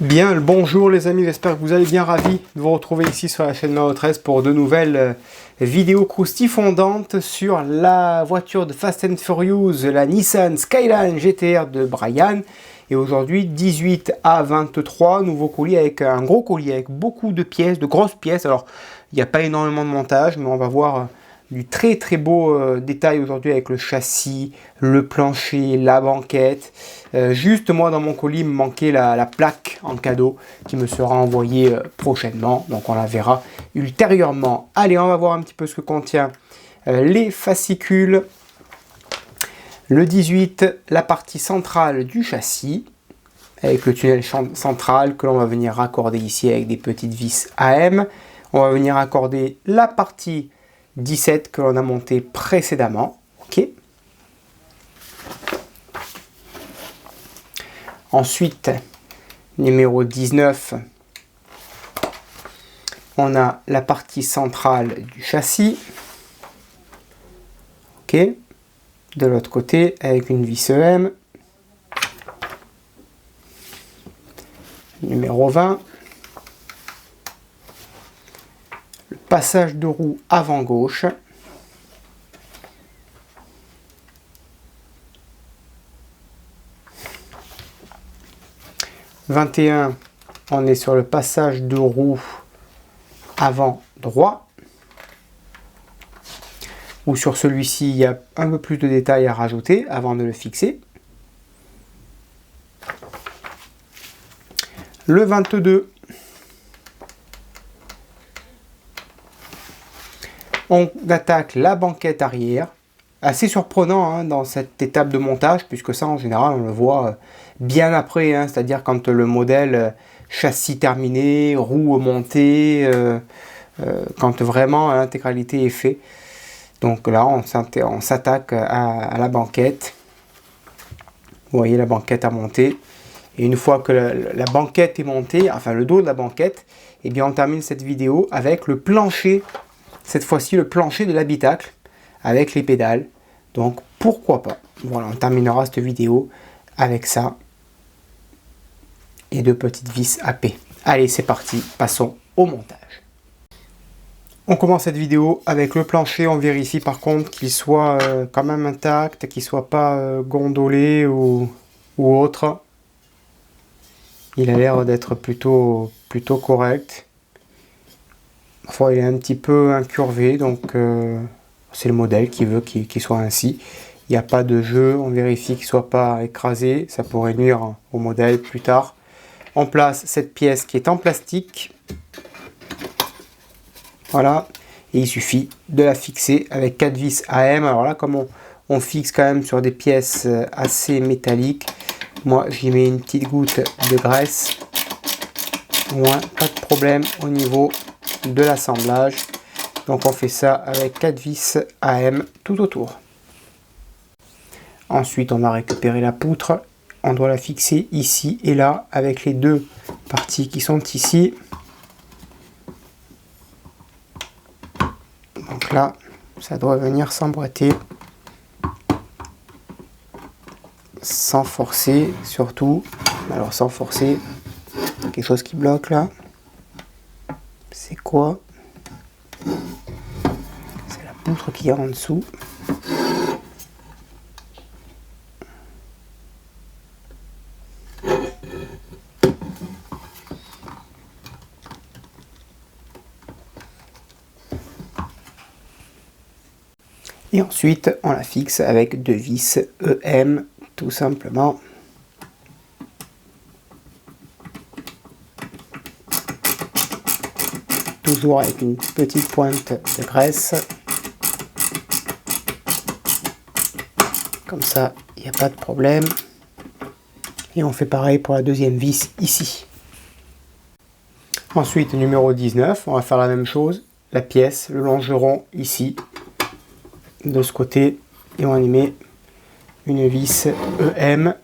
Bien, le bonjour les amis, j'espère que vous allez bien, ravi de vous retrouver ici sur la chaîne Mao 13 pour de nouvelles vidéos croustifondantes sur la voiture de Fast and Furious, la Nissan Skyline GTR de Brian. Et aujourd'hui 18 à 23, nouveau colis avec un gros colis avec beaucoup de pièces, de grosses pièces. Alors il n'y a pas énormément de montage, mais on va voir du très beau détail aujourd'hui avec le châssis, le plancher, la banquette. Juste moi dans mon colis il me manquait la plaque en cadeau qui me sera envoyée prochainement, donc on la verra ultérieurement. Allez, on va voir un petit peu ce que contient les fascicules. Le 18, la partie centrale du châssis avec le tunnel central que l'on va venir raccorder ici avec des petites vis AM. On va venir accorder la partie 17 que l'on a monté précédemment. Ok. Ensuite, numéro 19, on a la partie centrale du châssis. Ok. De l'autre côté, avec une vis EM. Numéro 20. Le passage de roue avant gauche. « 21, on est sur le passage de roue avant droit. Ou sur celui-ci, il y a un peu plus de détails à rajouter avant de le fixer. Le 22, on attaque la banquette arrière. Assez surprenant hein, dans cette étape de montage, puisque ça en général on le voit bien après, hein, c'est-à-dire quand le modèle châssis terminé, roue montée, quand vraiment l'intégralité est faite. Donc là on s'attaque à la banquette. Vous voyez la banquette à monter. Et une fois que la banquette est montée, enfin le dos de la banquette, eh bien on termine cette vidéo avec le plancher, cette fois-ci le plancher de l'habitacle, avec les pédales. Donc pourquoi pas. Voilà, on terminera cette vidéo avec ça. Et deux petites vis AP. Allez, c'est parti, passons au montage. On commence cette vidéo avec le plancher. On vérifie par contre qu'il soit quand même intact, qu'il ne soit pas gondolé ou autre. Il a l'air d'être plutôt correct. Parfois il est un petit peu incurvé, donc c'est le modèle qui veut qu'il soit ainsi. Il n'y a pas de jeu, on vérifie qu'il ne soit pas écrasé, ça pourrait nuire au modèle plus tard. On place cette pièce qui est en plastique. Voilà, et il suffit de la fixer avec 4 vis AM. Alors là, comme on fixe quand même sur des pièces assez métalliques, moi j'y mets une petite goutte de graisse. Moins, pas de problème au niveau de l'assemblage. Donc on fait ça avec 4 vis AM tout autour. Ensuite on va récupérer la poutre. On doit la fixer ici et là avec les deux parties qui sont ici. Donc là, ça doit venir s'emboîter. Sans forcer surtout. Alors sans forcer, quelque chose qui bloque là. C'est quoi? C'est la poutre qui est en dessous. Et ensuite, on la fixe avec deux vis EM, tout simplement. Toujours avec une petite pointe de graisse. Comme ça, il n'y a pas de problème. Et on fait pareil pour la deuxième vis ici. Ensuite, numéro 19, on va faire la même chose. La pièce, le longeron ici. De ce côté, et on y met une vis EM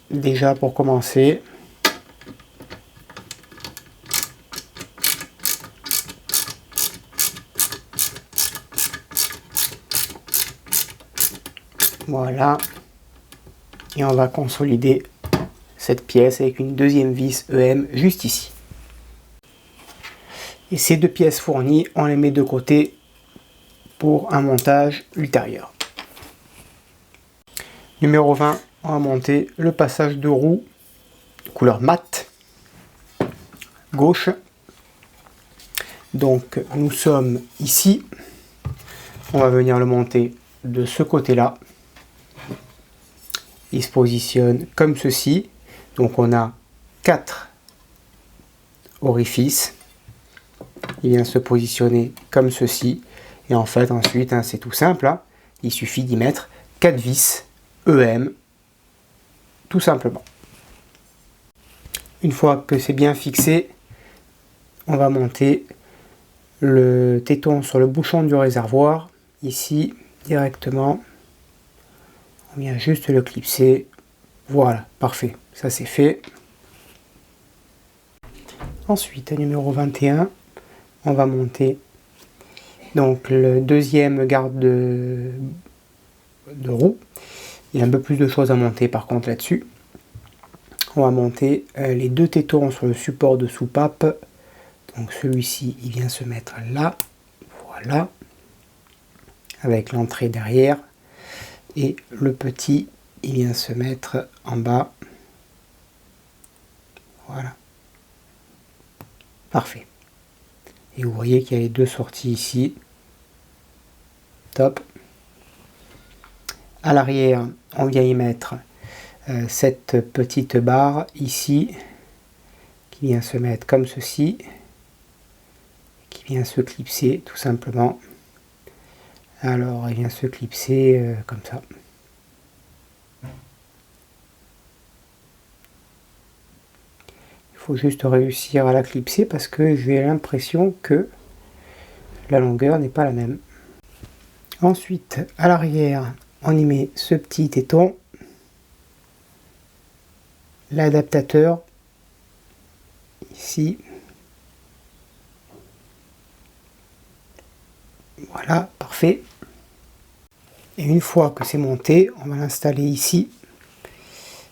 déjà pour commencer. Voilà, et on va consolider cette pièce avec une deuxième vis EM juste ici. Et ces deux pièces fournies, on les met de côté pour un montage ultérieur. Numéro 20, on va monter le passage de roue couleur mat gauche. Donc nous sommes ici, on va venir le monter de ce côté là. Il se positionne comme ceci, donc on a 4 orifices. Il vient se positionner comme ceci, et en fait ensuite hein, c'est tout simple, hein, il suffit d'y mettre 4 vis EM tout simplement. Une fois que c'est bien fixé, on va monter le téton sur le bouchon du réservoir ici directement. On vient juste le clipser, voilà, parfait, ça c'est fait. Ensuite, à numéro 21, on va monter donc le deuxième garde de roue. Il y a un peu plus de choses à monter par contre là-dessus. On va monter les deux tétons sur le support de soupape. Donc celui-ci, il vient se mettre là, voilà, avec l'entrée derrière. Et le petit, il vient se mettre en bas. Voilà. Parfait. Et vous voyez qu'il y a les deux sorties ici. Top. À l'arrière, on vient y mettre cette petite barre ici, qui vient se mettre comme ceci, qui vient se clipser tout simplement. Alors, il vient se clipser comme ça. Il faut juste réussir à la clipser parce que j'ai l'impression que la longueur n'est pas la même. Ensuite, à l'arrière, on y met ce petit téton, l'adaptateur, ici. Voilà, parfait. Et une fois que c'est monté, on va l'installer ici,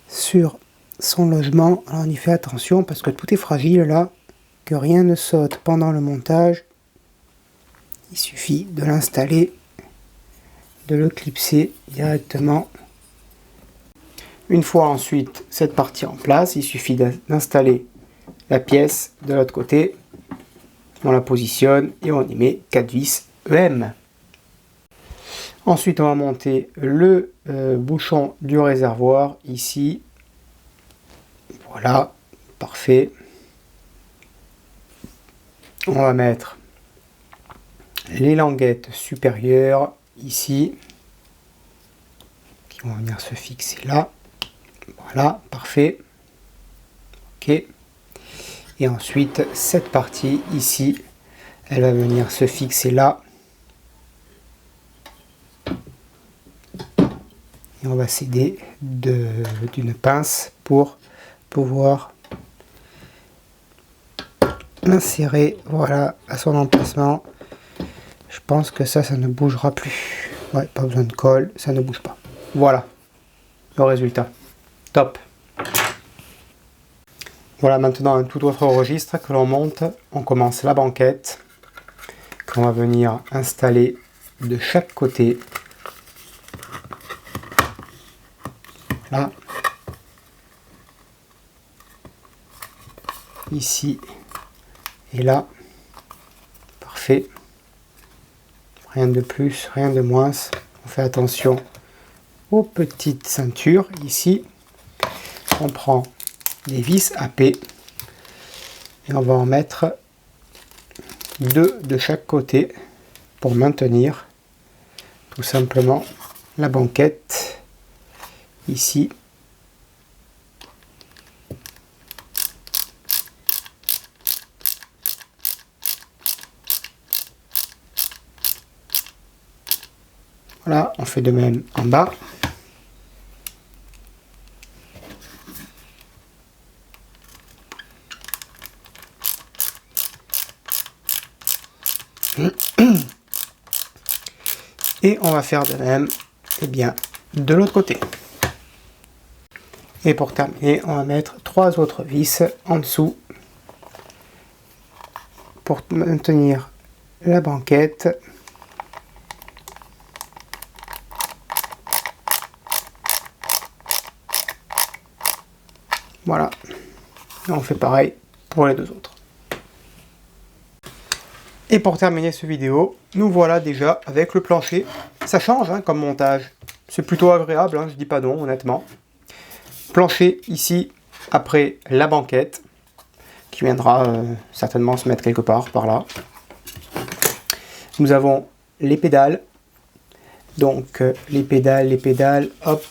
sur son logement. Alors on y fait attention parce que tout est fragile là, que rien ne saute pendant le montage. Il suffit de l'installer, de le clipser directement. Une fois ensuite cette partie en place, il suffit d'installer la pièce de l'autre côté. On la positionne et on y met 4 vis EM. Ensuite on va monter le bouchon du réservoir ici. Voilà, parfait. On va mettre les languettes supérieures ici, qui vont venir se fixer là. Voilà, parfait. Ok. Et ensuite, cette partie ici, elle va venir se fixer là. Et on va s'aider d'une pince pour pouvoir l'insérer, voilà, à son emplacement. Je pense que ça ne bougera plus. Ouais, pas besoin de colle, ça ne bouge pas. Voilà le résultat. Top. Voilà maintenant un tout autre registre que l'on monte. On commence la banquette qu'on va venir installer de chaque côté. Là. Ici et là. Parfait. Rien de plus, rien de moins. On fait attention aux petites ceintures ici. On prend des vis AP et on va en mettre 2 de chaque côté pour maintenir tout simplement la banquette ici. Voilà, on fait de même en bas. Et on va faire de même, eh bien, de l'autre côté. Et pour terminer, on va mettre 3 autres vis en dessous pour maintenir la banquette. Voilà, et on fait pareil pour les deux autres. Et pour terminer cette vidéo, nous voilà déjà avec le plancher. Ça change hein, comme montage, c'est plutôt agréable, hein, je dis pas non honnêtement. Plancher ici, après la banquette, qui viendra certainement se mettre quelque part par là. Nous avons les pédales, donc les pédales, hop,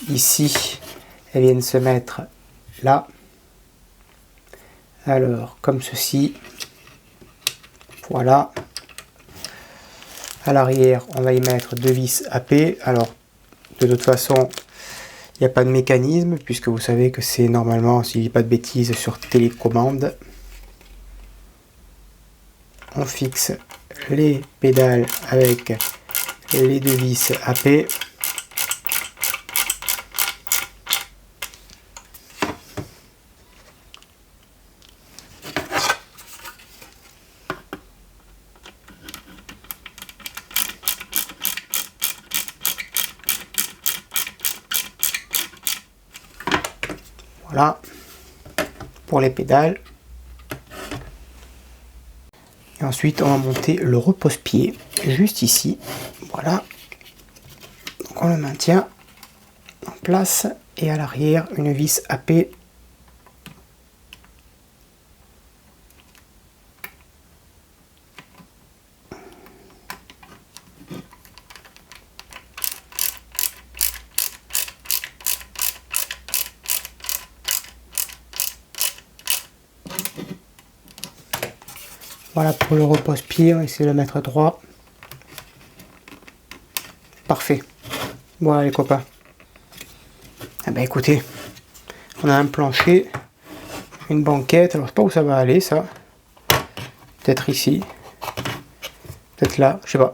ici, elles viennent se mettre là. Alors, comme ceci, voilà. À l'arrière, on va y mettre 2 vis AP. Alors, de toute façon, il n'y a pas de mécanisme, puisque vous savez que c'est normalement, si je dis pas de bêtises, sur télécommande. On fixe les pédales avec les 2 vis AP. Voilà pour les pédales. Et ensuite, on va monter le repose-pied juste ici. Voilà. Donc on le maintient en place et à l'arrière, une vis AP. Voilà pour le repose-pied, on va essayer de le mettre droit. Parfait. Voilà les copains. Ah ben écoutez, on a un plancher, une banquette, alors je sais pas où ça va aller ça. Peut-être ici, peut-être là, je sais pas.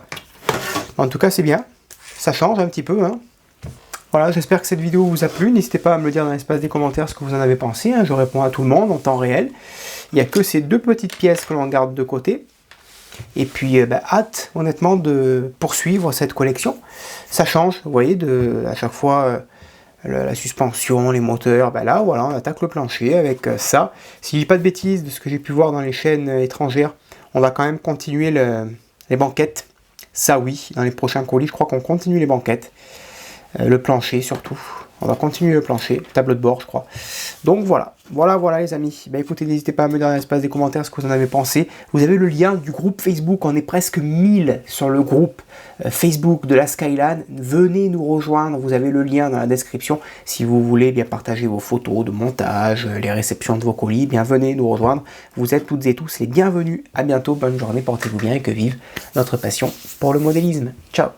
En tout cas c'est bien, ça change un petit peu. Hein. Voilà, j'espère que cette vidéo vous a plu. N'hésitez pas à me le dire dans l'espace des commentaires ce que vous en avez pensé. Hein. Je réponds à tout le monde en temps réel. Il n'y a que ces 2 petites pièces que l'on garde de côté. Et puis, hâte, honnêtement, de poursuivre cette collection. Ça change, vous voyez, à chaque fois, la suspension, les moteurs. Là, voilà, on attaque le plancher avec ça. Si je dis pas de bêtises de ce que j'ai pu voir dans les chaînes étrangères, on va quand même continuer les banquettes. Ça, oui, dans les prochains colis, je crois qu'on continue les banquettes. Le plancher surtout, on va continuer le plancher, tableau de bord je crois. Donc voilà les amis, écoutez, n'hésitez pas à me dire dans l'espace des commentaires ce que vous en avez pensé. Vous avez le lien du groupe Facebook, on est presque 1000 sur le groupe Facebook de la Skyline. Venez nous rejoindre, vous avez le lien dans la description. Si vous voulez bien partager vos photos de montage, les réceptions de vos colis, bien venez nous rejoindre. Vous êtes toutes et tous les bienvenus, à bientôt, bonne journée, portez-vous bien et que vive notre passion pour le modélisme. Ciao.